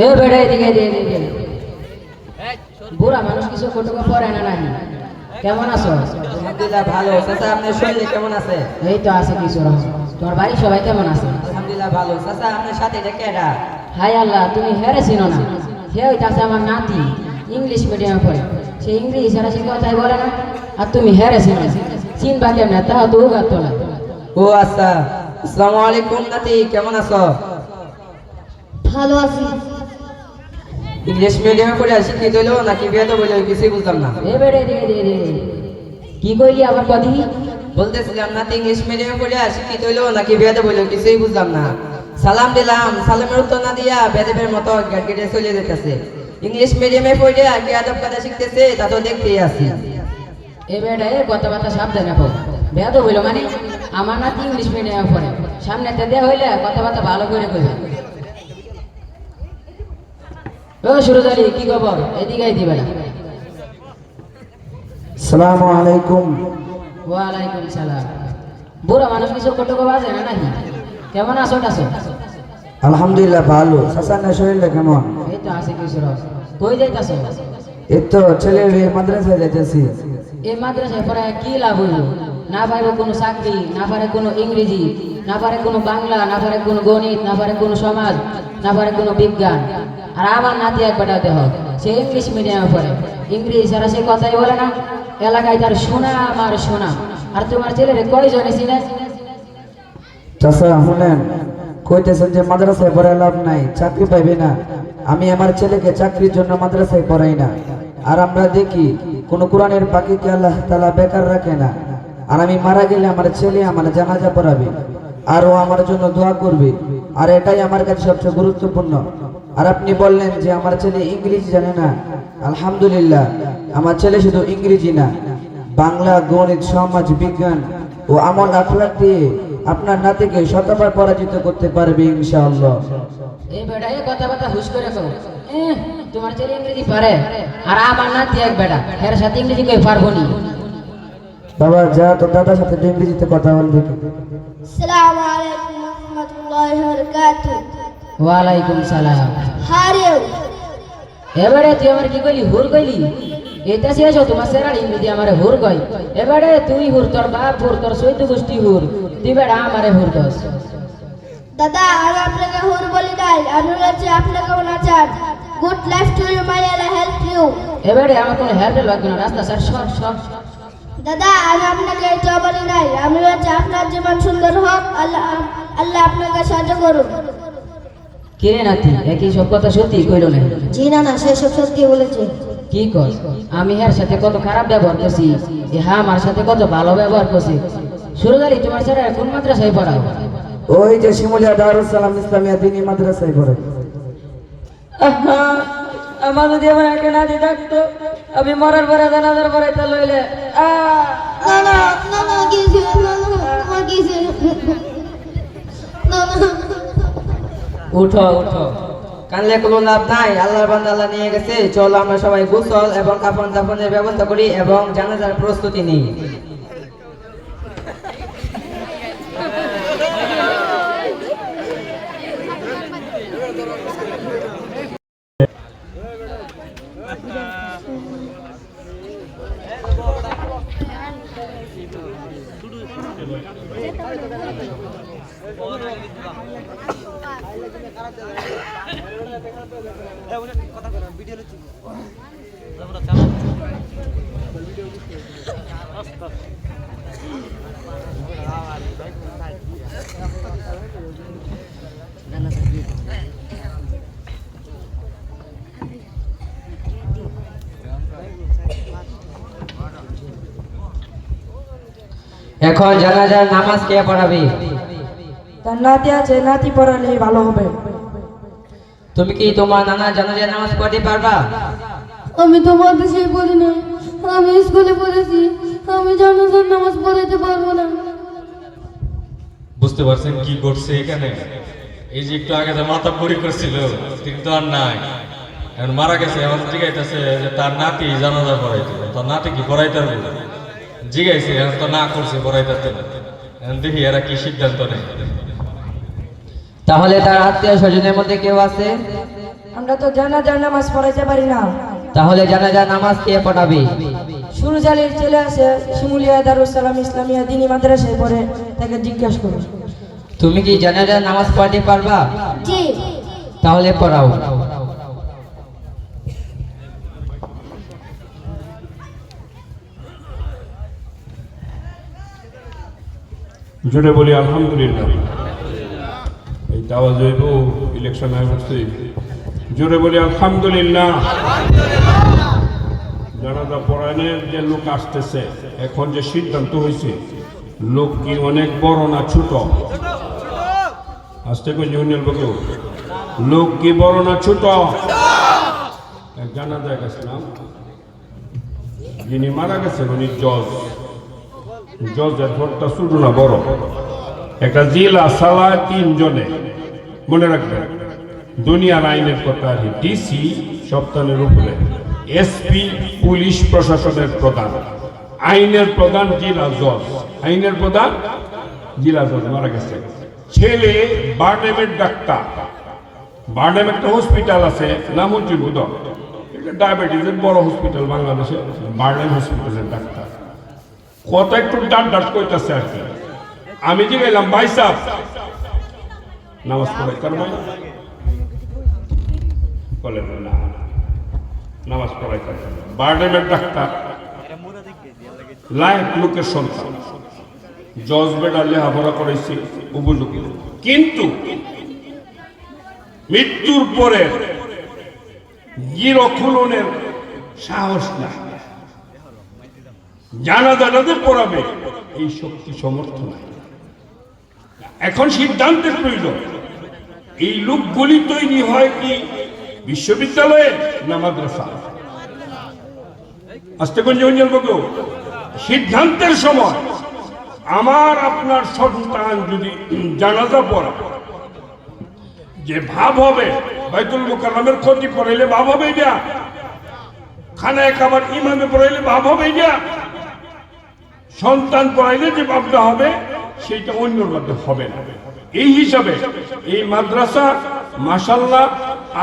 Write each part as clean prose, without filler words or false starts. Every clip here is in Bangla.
এ বেড়ে এদিকে এদিকে বুড়া মানুষ কিছু কটুকো পরে না নাকি? কেমন আছো? আলহামদুলিল্লাহ ভালো। চাচা আপনার শরীরে কেমন আছে? এই তো আছে কিছু রকম। তোমার বাড়ি সবাই কেমন আছে? আলহামদুলিল্লাহ ভালো। চাচা আপনার সাথে এটা কেডা? হাই আল্লাহ, তুমি হেরে চিনো না? হে হইতাছে আমার নাতি, ইংলিশ মিডিয়ামে পড়ে। সে ইংরেজি ছাড়া সে কথাই বলে না। আর তুমি হেরে চিনো না? চিনবা কেমন? তাও তো উগার তোলা। ও আচ্ছা। আসসালামু আলাইকুম নাতি, কেমন আছো? ভালো আছি। ইংলিশ মিডিয়ামে পড়ে শিক্ষিত হইলো নাকি বিয়ে তো বলে কিছুই বুঝলাম না। এ বেড়ে এদিকে কি কইলি আবার কদি? বলতেছিলাম নাতি ইংলিশ মিডিয়ামে পড়ে শিক্ষিত হইলো নাকি বিয়ে তো বলে কিছুই বুঝলাম না। সালাম দিলাম, সালামের উত্তর না দিয়া বেদেবের মতো গেট গেটে চলে যেতেছে। ইংলিশ মিডিয়ামে পড়ে কি আদব কায়দা শিখতেছে তা তো দেখতেই আছি। এ বেড়ে কথাবার্তা সাবধানে রাখো। বেদ হইলো মানে আমার নাতি ইংলিশ মিডিয়ামে পড়ে, সামনেতে দেয়া হইলে কথাবার্তা ভালো করে কইবে। ও সুরজ আলী, কি খবর? এদিকে দিবে না। আসসালামু আলাইকুম। ওয়ালাইকুম সালাম। বুড়া মানুষ কিছু কটুকো বাজে না নাকি? কেমন আছো টাছো? আলহামদুলিল্লাহ ভালো। চাচা না শরীরটা কেমন? এই তো আছে কিছু রস। কই যাইতাছো? এই তো ছেলের মাদ্রাসায় যাইতেছি। এই মাদ্রাসায় পড়ায় কি লাভ হইল? না পারবো কোনো চাকরি, না পারে কোনো ইংরেজি, না পারে কোনো বাংলা, না পারে কোনো গণিত, না পারে কোনো সমাজ, না পারে কোনো বিজ্ঞান। আর আমার নাতি একবারটা দেহ, সে ইংলিশ মিডিয়ামে পড়ে, ইংরেজি ছাড়া সে কথাই বলে না। এলাকায় তার সোনা আমার সোনা। আর তোমার ছেলের কয়জনে চিনে? চাচা শুনেন, কইতেছেন যে মাদ্রাসায় পড়ায় লাভ নাই, চাকরি পাইবে না। আমি আমার ছেলেকে চাকরির জন্য মাদ্রাসায় পড়াই না। আর আমরা দেখি কোন কোরআনের পাখিকে আল্লাহ তাআলা বেকার রাখে না। আর আমি মারা গেলে আমার ছেলে আমার জানাজা পড়াবে, আর ও আমার জন্য দোয়া করবে। আর এটাই আমার কাছে সবচেয়ে গুরুত্বপূর্ণ। আর আপনি বললেন যে আমার ছেলে ইংরেজি জানে না। আলহামদুলিল্লাহ, আমার ছেলে শুধু ইংরেজি না, বাংলা, গণিত, সমাজ বিজ্ঞান ও আমল আখলাক দিয়ে আপনার নাতিকে শতবার পরাজিত করতে পারবে ইনশাআল্লাহ। এই বেটা এই কথাবার্তা হুশ করে কও। তোমার ছেলে ইংরেজি পারে, আর আমার নাতি এক বেটা এর সাথে ইংরেজি কই পারবো নি। বাবা যা তো দাদার সাথে ইংরেজিতে কথা বলবি। আসসালামু আলাইকুম ওয়া রাহমাতুল্লাহি ওয়া বারাকাতুহু। ওয়ালাইকুম সালাম। হারেও এবারে তুই আমার কি কইলি? হুর কইলি? এটা শেষ তোমার সেরার ইংরেজি আমারে হুর কই। এবারে তুই হুর, তোর বাপ হুর, তোর সৈত গোষ্ঠী হুর, তুই বেটা আমারে হুর কস। দাদা, আমি আপনাকে হুর বলি নাই, আমি বলছি আপনি কেমন আছেন? Good life to you, my Allah help you. এবারে আমার কোনো হেল্প লাগবে না, রাস্তা স্যার সব সব। দাদা, আমি আপনাকে এটা বলি নাই, আমি বলছি আপনার জীবন সুন্দর হোক, আল্লাহ আল্লাহ আপনাকে সাহায্য করুন। কে রে নাতি, একই সব কথা সত্যি কইলো না? জি না, সে সব সত্যি বলেছে। কি কর? আমি এর সাথে কত খারাপ ব্যবহার করছি, হ্যাঁ আমার সাথে কত ভালো ব্যবহার করছি। সুরদারি, তোমার ছেলে কোন মাদ্রাসায় পড়াও? ওই যে শিমুলিয়া দারুস সালাম ইসলামিয়া দ্বীনি মাদ্রাসায় পড়ে। আমার যদি আমার একটা নাতি থাকতো, আমি মরার পরে জানাজার পরে তা লইলে না না না না, কিছু না না কিছু না না। উঠো উঠো, কানলে কোনো লাভ নাই। আল্লাহর বান্দা আল্লাহ নিয়ে গেছে। চলো আমরা সবাই গোসল এবং কাফন দাফনের ব্যবস্থা করি এবং জানাজার প্রস্তুতি নিই। এখন জানাজার নামাজ কে পড়াবে? তার নাতি আছে, নাতি পড়ালেই ভালো হবে। তুমি কি তোমার নানা জানাজার নামাজ পড়তে পারবা? আমি তো মাদ্রাসায় পড়ি না, আমি স্কুলে পড়েছি, আমি জানাজার নামাজ পড়াতে পারবো না। বুঝতে পারছেন কি করছে এখানে? এই যে একটু আগে মাথা পরি করছিল, তিনি তো আর নাই, এখন মারা গেছে। এখন জিগাইতেছে যে তার নাতি জানাজা পড়াইতে, তার নাতি কি পড়াইতে পারবে? জিগাইছে, এখন তো না করছে পড়াইতে না। এখন দেখি এরা কি সিদ্ধান্ত নেয়। তাহলে তার আত্মীয় স্বজনের মধ্যে কেউ আছে? আমরা তো জানাজার নামাজ পড়াইতে পারি না। তাহলে জানাজা নামাজ কে পড়াবে? সুরজালির ছেলে আছে শিমুলিয়া দারুস সালাম ইসলামিয়া দিনী মাদ্রাসায় পড়ে, তাকে জিজ্ঞাসা করুন। তুমি কি জানাজা নামাজ পড়াতে পারবা? জি। তাহলে পড়াও। জোরে বলি আলহামদুলিল্লাহ। এই দাওয়াজ হইব ইলেকশন হয়ে বসছে, জোরে বলি আলহামদুলিল্লাহ। জানাজা পড়ানোর যে লোক আসতেছে, এখন যে সিদ্ধান্ত হয়েছে, লোক কি অনেক বড় না ছোট? আসতে কোন ইউনিয়ন বকেও লোক কি বড় না ছোট? জানাজায় গেছিলাম, যিনি মারা গেছেন উনি জজের ভোটটা ছোট না বড়? একটা জেলা সালায় 3 জনে, মনে রাখবেন দুনিয়ার আইনের কথা। ডিসি সপ্তাহের উপরে, এসপি পুলিশ প্রশাসনের প্রধান, আইনের প্রধান জেলা জজ, আইনের প্রধান জেলা জজ মারা গেছে। ছেলে বারডেমের ডাক্তার, বারডেম একটা হসপিটাল আছে নাম হচ্ছে উদক, ডায়াবেটিসের বড় হসপিটাল বাংলাদেশে, বারডেম হসপিটালের ডাক্তার। কত একটু ডাট করতেছে আর কি। আমি যে গেলাম, ভাই সাহেব নামাজ পড়াই কার ভাই বলেন না, নামাজ পড়াই কার? বারডেমের ডাক্তার, লাইফ লোকের সন্তান, জজ বেটা লেখাপড়া করেছি উপযোগী, কিন্তু মৃত্যুর পরে গিরখুলনের সাহস না, জানাজানাদের পড়াবে এই শক্তি সমর্থ নাই। এখন সিদ্ধান্তের প্রয়োজন। এই লোকগুলি তৈরি হয় কি বিশ্ববিদ্যালয়ে না মাদ্রাসা? আস্তে কোন বলবো, সিদ্ধান্তের সময় আমার আপনার সন্তান যদি জানাজা পড়া, যে ভাব হবে বাইতুল মুকাররমের ক্ষতি পড়াইলে ভাব হবে এটা, খানায় খাবার ইমামে পড়াইলে ভাব হবে এটা, সন্তান পড়াইলে যে ভাবটা হবে সেটা অন্যর মধ্যে হবে না। এই হিসাবে এই মাদ্রাসা মাশাআল্লাহ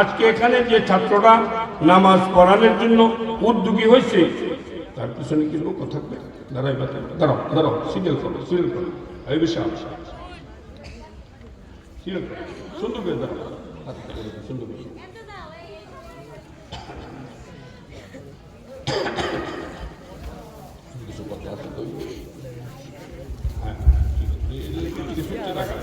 আজকে এখানে যে ছাত্ররা নামাজ পড়ানোর জন্য উদ্যোগী হয়েছে, তার পিছনে কি লোক থাকবে? দাঁড়াই দাঁড়াও দাঁড়াও, সিরিয়াল করো, সিরিয়াল করো, এই বিষয় সিরিয়াল করো, সুন্দর করে দাঁড়াও, সুন্দর করে। কিছু কথা আছে তো? হ্যাঁ, কিছু টাকা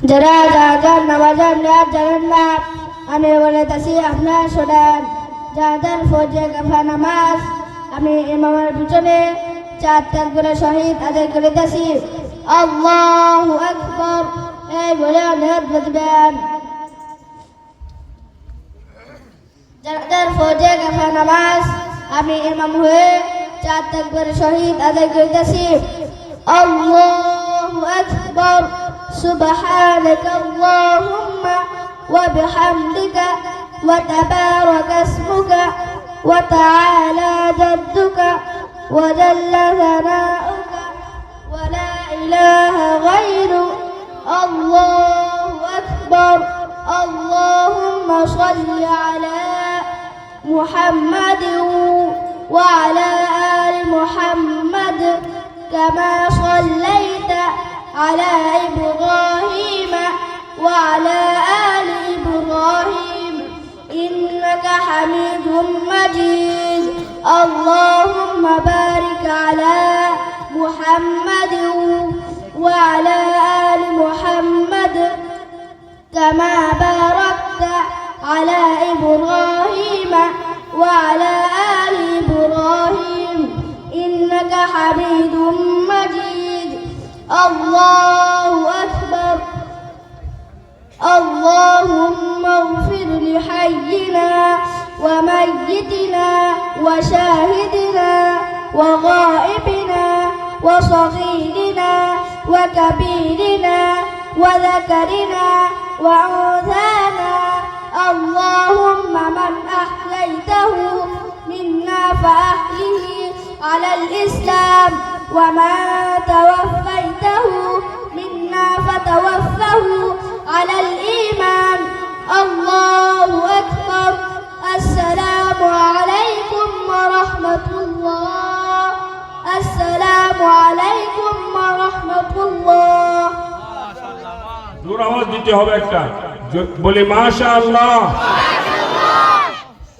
যারা জানাজার নামাজের নিয়াত জানেন না, আমি বলেতেছি আপনার শোনেন। জানাজার ফরজে কাফা নামাজ আমি ইমামের পিছনে 4 তাকবীরের সহিত আদায় করিতেছি। আল্লাহু আকবার এই বলে নিয়ত বাঁধবেন। জানাজার ফরজে কাফা নামাজ আমি ইমাম হয়ে 4 তাকবীরের সহিত আদায় করিতেছি। আল্লাহু আকবার سبحانك اللهم وبحمدك وتبارك اسمك وتعالى جدك وجل ثناؤك ولا إله غيرك الله أكبر اللهم صل على محمد وعلى آل محمد كما صليت على إبراهيم وعلى آل إبراهيم إنك حميد مجيد اللهم بارك على محمد وعلى آل محمد كما باركت على إبراهيم وعلى آل إبراهيم إنك حميد مجيد الله أكبر اللهم اغفر لحينا وميتنا وشاهدنا وغائبنا وصغيرنا وكبيرنا وذكرنا وأنثانا اللهم من أحييته منا فأحيه على الإسلام وما توفيته منا فتوفه على الإيمان الله أكبر السلام عليكم ورحمة الله السلام عليكم ورحمة الله জোর আওয়াজ দিতে হবে একটা বলি মাশাআল্লাহ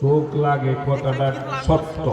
চোখ লাগে কথাটা সত্য